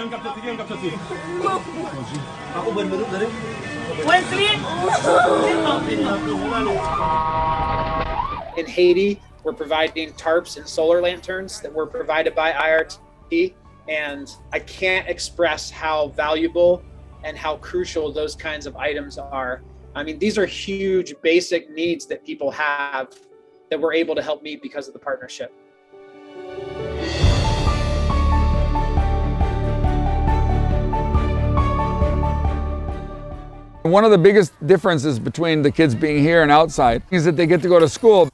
In Haiti, we're providing tarps and solar lanterns that were provided by IRT, and I can't express how valuable and how crucial those kinds of items are. I mean, these are huge basic needs that people have that we're able to help meet because of the partnership. One of the biggest differences between the kids being here and outside is that they get to go to school.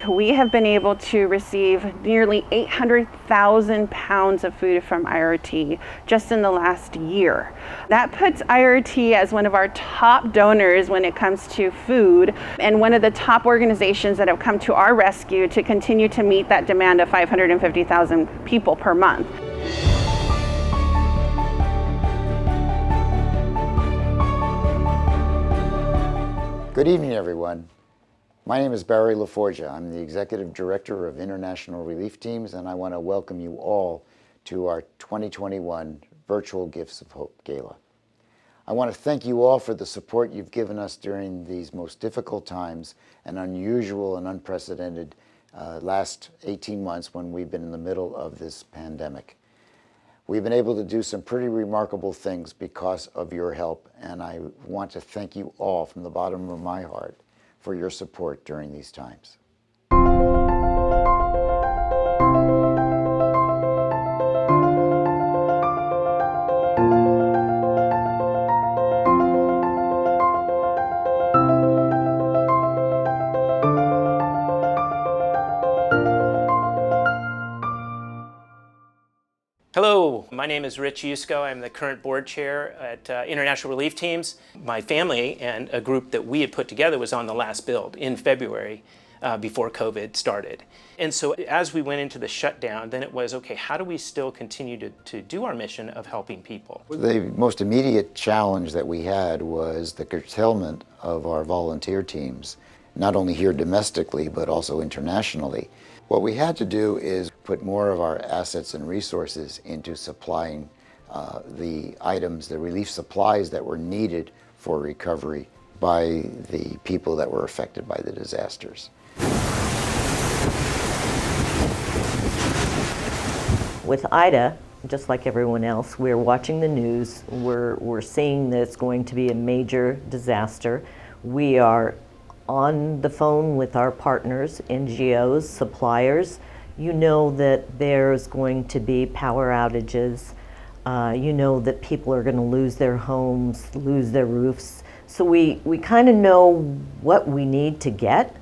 We have been able to receive nearly 800,000 pounds of food from IRT just in the last year. That puts IRT as one of our top donors when it comes to food, and one of the top organizations that have come to our rescue to continue to meet that demand of 550,000 people per month. Good evening, everyone. My name is Barry LaForgia. I'm the Executive Director of International Relief Teams, and I want to welcome you all to our 2021 Virtual Gifts of Hope Gala. I want to thank you all for the support you've given us during these most difficult times and unusual and unprecedented last 18 months when we've been in the middle of this pandemic. We've been able to do some pretty remarkable things because of your help, and I want to thank you all from the bottom of my heart for your support during these times. Hello, my name is Rich Yusko. I'm the current board chair at International Relief Teams. My family and a group that we had put together was on the last build in February before COVID started. And so as we went into the shutdown, then it was, okay, how do we still continue to do our mission of helping people? The most immediate challenge that we had was the curtailment of our volunteer teams, not only here domestically, but also internationally. What we had to do is put more of our assets and resources into supplying the items, the relief supplies that were needed for recovery by the people that were affected by the disasters. With Ida, just like everyone else, we're watching the news. We're seeing that it's going to be a major disaster. We are on the phone with our partners, NGOs, suppliers. You know that there's going to be power outages. You know that people are going to lose their homes, lose their roofs. So we kind of know what we need to get.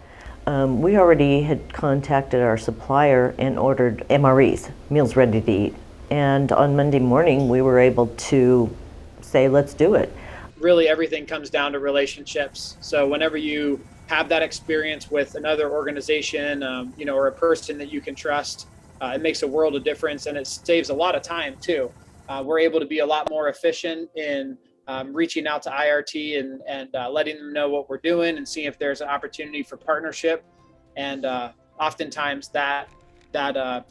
We already had contacted our supplier and ordered MREs, meals ready to eat. And on Monday morning, we were able to say, let's do it. Really, everything comes down to relationships. So whenever you have that experience with another organization, or a person that you can trust, it makes a world of difference, and it saves a lot of time too. We're able to be a lot more efficient in reaching out to IRT and letting them know what we're doing and seeing if there's an opportunity for partnership. And oftentimes that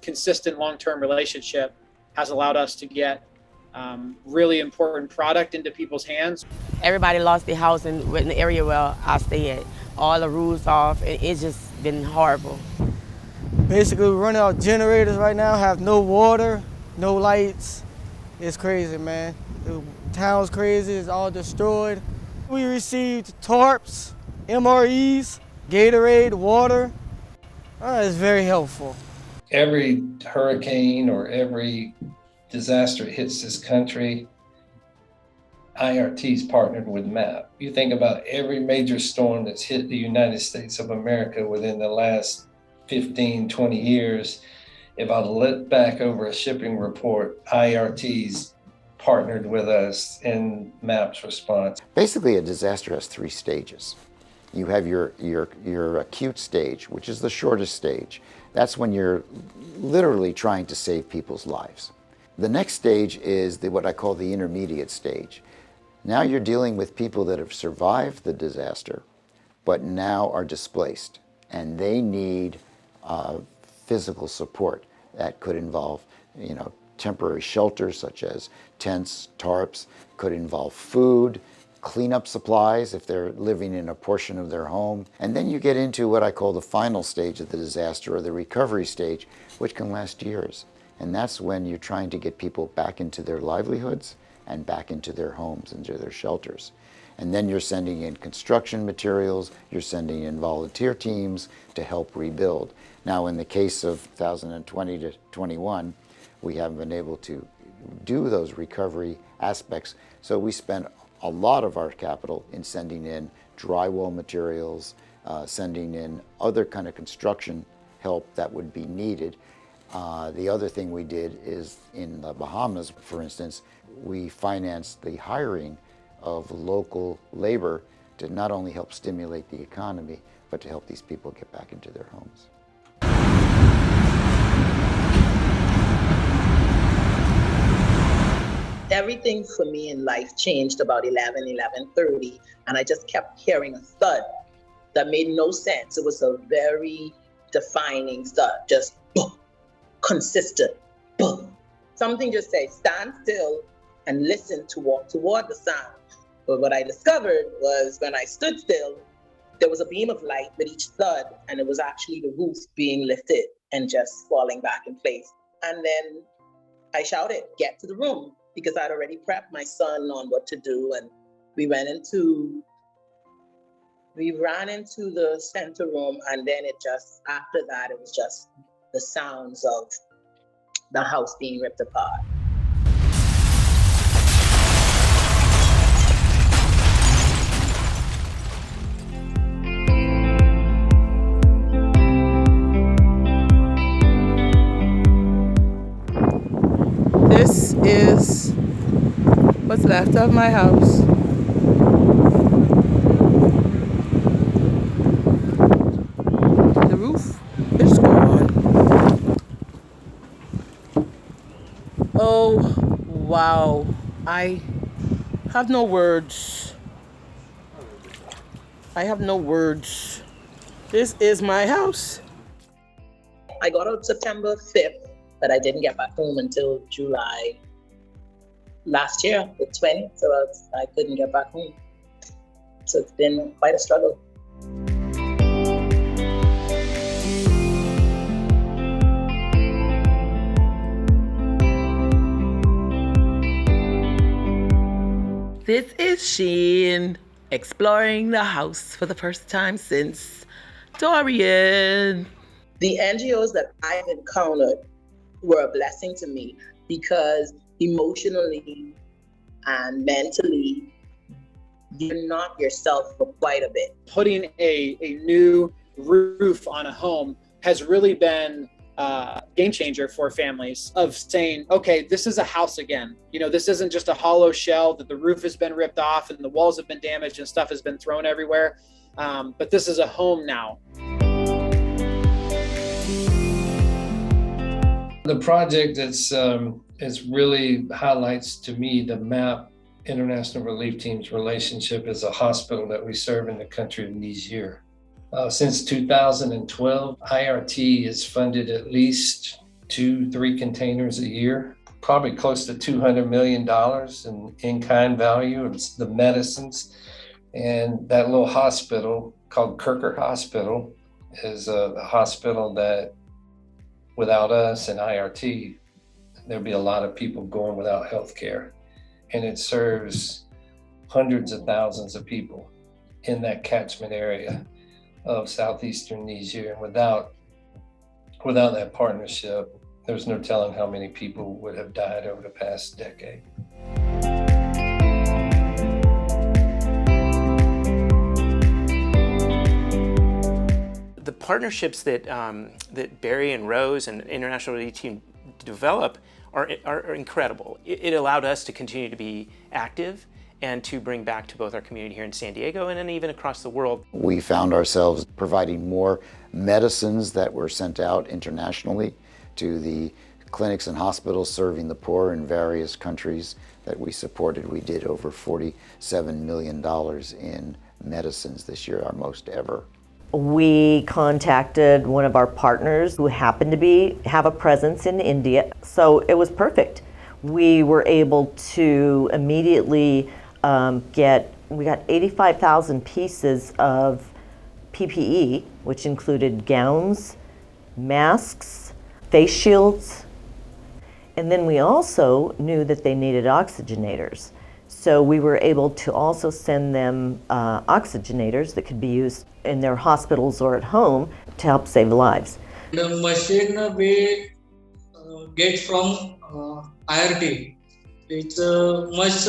consistent long-term relationship has allowed us to get really important product into people's hands. Everybody lost their house in the area where I stay at. All the roofs off, and it's just been horrible. Basically, we're running out generators right now, have no water, no lights. It's crazy, man. The town's crazy, it's all destroyed. We received tarps, MREs, Gatorade, water. It's very helpful. Every hurricane or every disaster hits this country, IRT's partnered with MAP. You think about every major storm that's hit the United States of America within the last 15, 20 years. If I look back over a shipping report, IRT's partnered with us in MAP's response. Basically, a disaster has three stages. You have your acute stage, which is the shortest stage. That's when you're literally trying to save people's lives. The next stage is what I call the intermediate stage. Now you're dealing with people that have survived the disaster, but now are displaced. and they need physical support. That could involve, temporary shelters such as tents, tarps, could involve food, cleanup supplies if they're living in a portion of their home. And then you get into what I call the final stage of the disaster, or the recovery stage, which can last years. And that's when you're trying to get people back into their livelihoods and back into their homes, into their shelters. And then you're sending in construction materials, you're sending in volunteer teams to help rebuild. Now, in the case of 2020 to 21, we haven't been able to do those recovery aspects. So we spent a lot of our capital in sending in drywall materials, sending in other kind of construction help that would be needed. The other thing we did is in the Bahamas, for instance, we financed the hiring of local labor to not only help stimulate the economy, but to help these people get back into their homes. Everything for me in life changed about 11:30, and I just kept hearing a thud that made no sense. It was a very defining thud, just boom, consistent, boom. Something just said, stand still and listen to walk toward the sound. But what I discovered was when I stood still, there was a beam of light with each thud, and it was actually the roof being lifted and just falling back in place. And then I shouted, get to the room, because I'd already prepped my son on what to do. And we ran into the center room, and then after that, it was just the sounds of the house being ripped apart. This is what's left of my house. The roof is gone. Oh, wow. I have no words. I have no words. This is my house. I got out September 5th. But I didn't get back home until July last year, the 20th, so I couldn't get back home. So it's been quite a struggle. This is Sheen, exploring the house for the first time since Dorian. The NGOs that I've encountered were a blessing to me, because emotionally and mentally, you're not yourself for quite a bit. Putting a new roof on a home has really been a game changer for families, of saying, okay, this is a house again. This isn't just a hollow shell that the roof has been ripped off and the walls have been damaged and stuff has been thrown everywhere. But this is a home now. The project is really highlights to me the MAP International Relief Team's relationship as a hospital that we serve in the country of Niger. Since 2012, IRT has funded at least 2-3 containers a year, probably close to $200 million in-kind value of the medicines. And that little hospital called Kirker Hospital is the hospital that, without us and IRT, there'd be a lot of people going without health care. And it serves hundreds of thousands of people in that catchment area of southeastern Niger. And without that partnership, there's no telling how many people would have died over the past decade. The partnerships that Barry and Rose and International Relief Team develop are incredible. It allowed us to continue to be active and to bring back to both our community here in San Diego and then even across the world. We found ourselves providing more medicines that were sent out internationally to the clinics and hospitals serving the poor in various countries that we supported. We did over $47 million in medicines this year, our most ever. We contacted one of our partners who happened to have a presence in India, so it was perfect. We were able to immediately we got 85,000 pieces of PPE, which included gowns, masks, face shields, and then we also knew that they needed oxygenators. So we were able to also send them oxygenators that could be used in their hospitals or at home to help save lives. The machine we get from IRT, it's much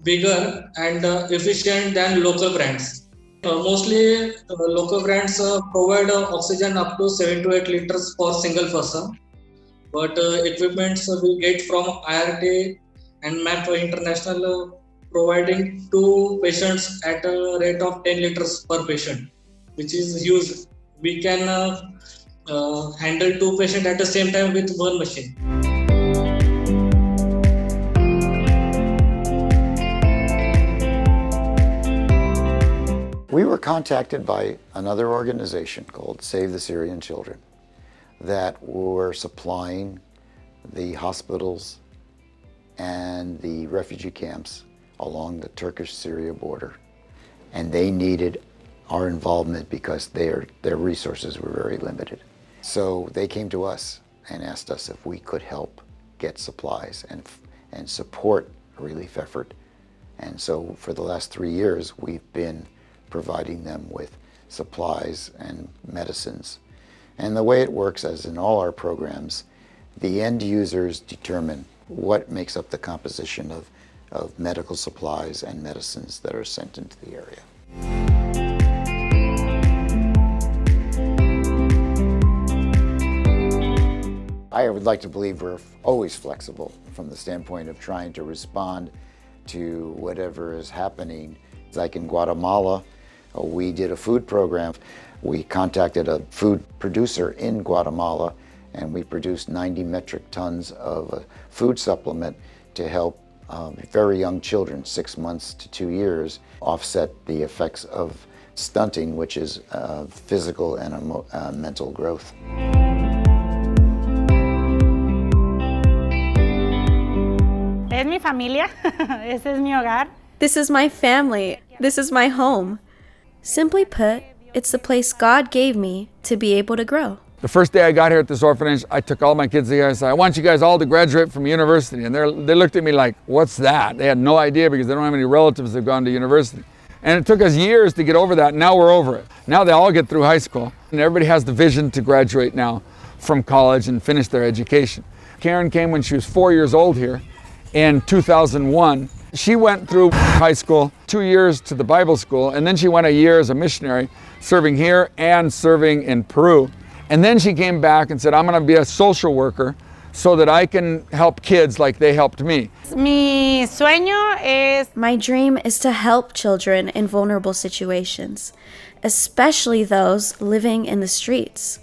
bigger and efficient than local brands. Mostly local brands provide oxygen up to 7 to 8 liters per single person. But equipments we get from IRT and MAP International providing 2 patients at a rate of 10 liters per patient, which is huge. We can handle 2 patients at the same time with 1 machine. We were contacted by another organization called Save the Syrian Children that were supplying the hospitals and the refugee camps along the Turkish-Syria border. And they needed our involvement because their resources were very limited. So they came to us and asked us if we could help get supplies and support a relief effort. And so for the last 3 years, we've been providing them with supplies and medicines. And the way it works, as in all our programs, the end users determine what makes up the composition of medical supplies and medicines that are sent into the area. I would like to believe we're always flexible from the standpoint of trying to respond to whatever is happening. Like in Guatemala, we did a food program. We contacted a food producer in Guatemala, and we produced 90 metric tons of a food supplement to help very young children, 6 months to 2 years, offset the effects of stunting, which is physical and mental growth. Es mi familia. Ese es mi hogar. This is my family. This is my home. Simply put, it's the place God gave me to be able to grow. The first day I got here at this orphanage, I took all my kids together and said, I want you guys all to graduate from university. And they looked at me like, what's that? They had no idea because they don't have any relatives that have gone to university. And it took us years to get over that, and now we're over it. Now they all get through high school, and everybody has the vision to graduate now from college and finish their education. Karen came when she was 4 years old here in 2001. She went through high school, 2 years to the Bible school, and then she went a year as a missionary, serving here and serving in Peru. And then she came back and said, I'm going to be a social worker so that I can help kids like they helped me. My dream is to help children in vulnerable situations, especially those living in the streets.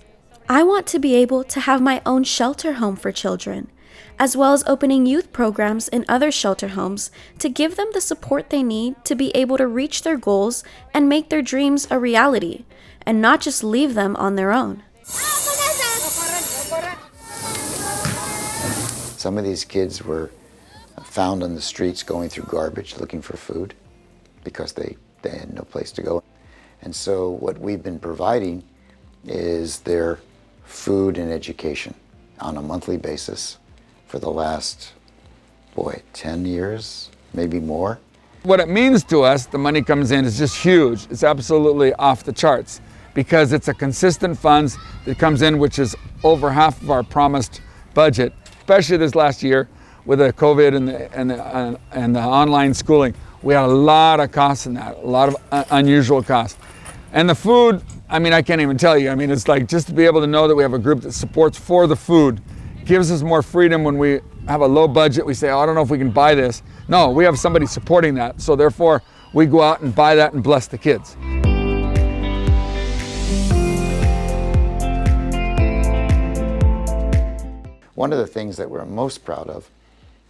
I want to be able to have my own shelter home for children, as well as opening youth programs in other shelter homes to give them the support they need to be able to reach their goals and make their dreams a reality, and not just leave them on their own. Some of these kids were found on the streets going through garbage looking for food because they had no place to go. And so what we've been providing is their food and education on a monthly basis for the last, 10 years, maybe more. What it means to us, the money comes in, is just huge. It's absolutely off the charts because it's a consistent funds that comes in, which is over half of our promised budget, especially this last year with the COVID and the online schooling. We had a lot of costs in that, a lot of unusual costs. And the food, I can't even tell you. It's like just to be able to know that we have a group that supports for the food gives us more freedom. When we have a low budget, we say, I don't know if we can buy this. No, we have somebody supporting that. So therefore, we go out and buy that and bless the kids. One of the things that we're most proud of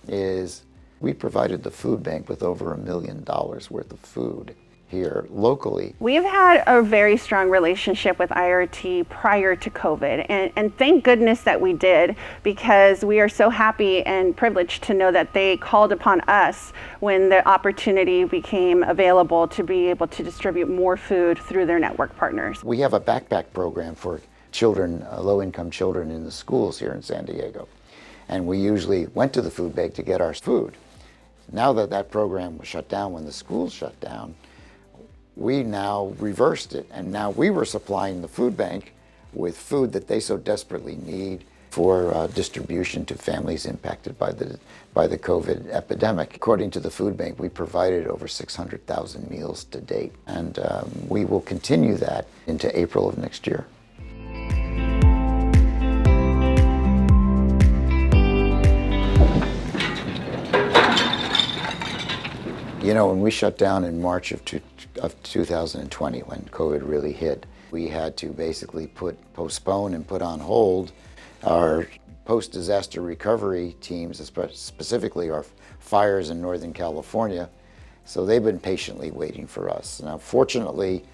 is we provided the food bank with over $1 million worth of food here locally. We've had a very strong relationship with IRT prior to COVID, and thank goodness that we did, because we are so happy and privileged to know that they called upon us when the opportunity became available to be able to distribute more food through their network partners. We have a backpack program for children, low-income children in the schools here in San Diego. And we usually went to the food bank to get our food. Now that that program was shut down when the schools shut down, we now reversed it, and now we were supplying the food bank with food that they so desperately need for distribution to families impacted by the COVID epidemic. According to the food bank, we provided over 600,000 meals to date, and we will continue that into April of next year. You know, when we shut down in March of 2020, when COVID really hit, we had to basically postpone and put on hold our post-disaster recovery teams, specifically our fires in Northern California. So they've been patiently waiting for us. Now, fortunately,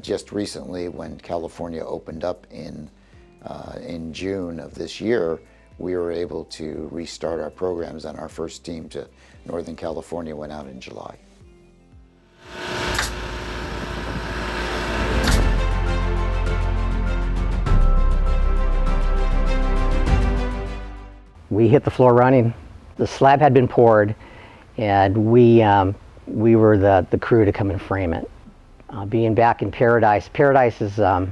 just recently, when California opened up in June of this year, we were able to restart our programs, and our first team to Northern California went out in July. We hit the floor running. The slab had been poured, and we were the crew to come and frame it. Being back in Paradise is a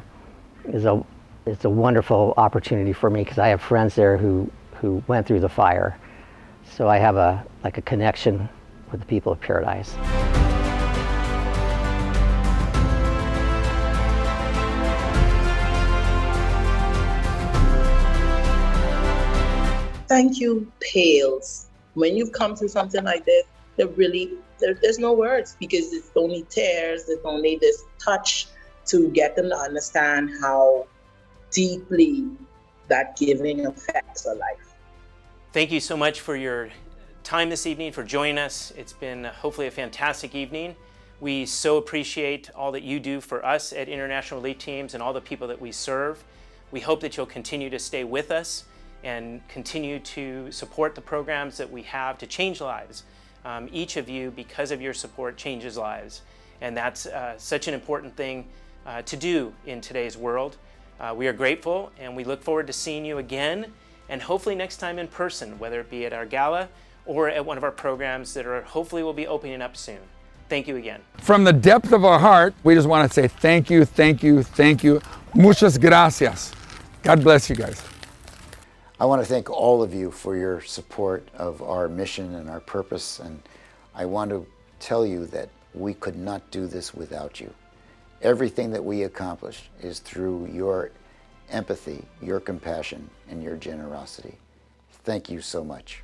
wonderful opportunity for me, because I have friends there who went through the fire. So I have a connection with the people of Paradise. Thank you pales. When you've come through something like this, there's no words, because it's only tears, it's only this touch to get them to understand how deeply that giving affects a life. Thank you so much for your time this evening, for joining us. It's been hopefully a fantastic evening. We so appreciate all that you do for us at International Relief Teams and all the people that we serve. We hope that you'll continue to stay with us and continue to support the programs that we have to change lives. Each of you, because of your support, changes lives. And that's such an important thing to do in today's world. We are grateful, and we look forward to seeing you again, and hopefully next time in person, whether it be at our gala or at one of our programs that hopefully will be opening up soon. Thank you again. From the depth of our heart, we just want to say thank you, thank you, thank you. Muchas gracias. God bless you guys. I want to thank all of you for your support of our mission and our purpose, and I want to tell you that we could not do this without you. Everything that we accomplish is through your empathy, your compassion, and your generosity. Thank you so much.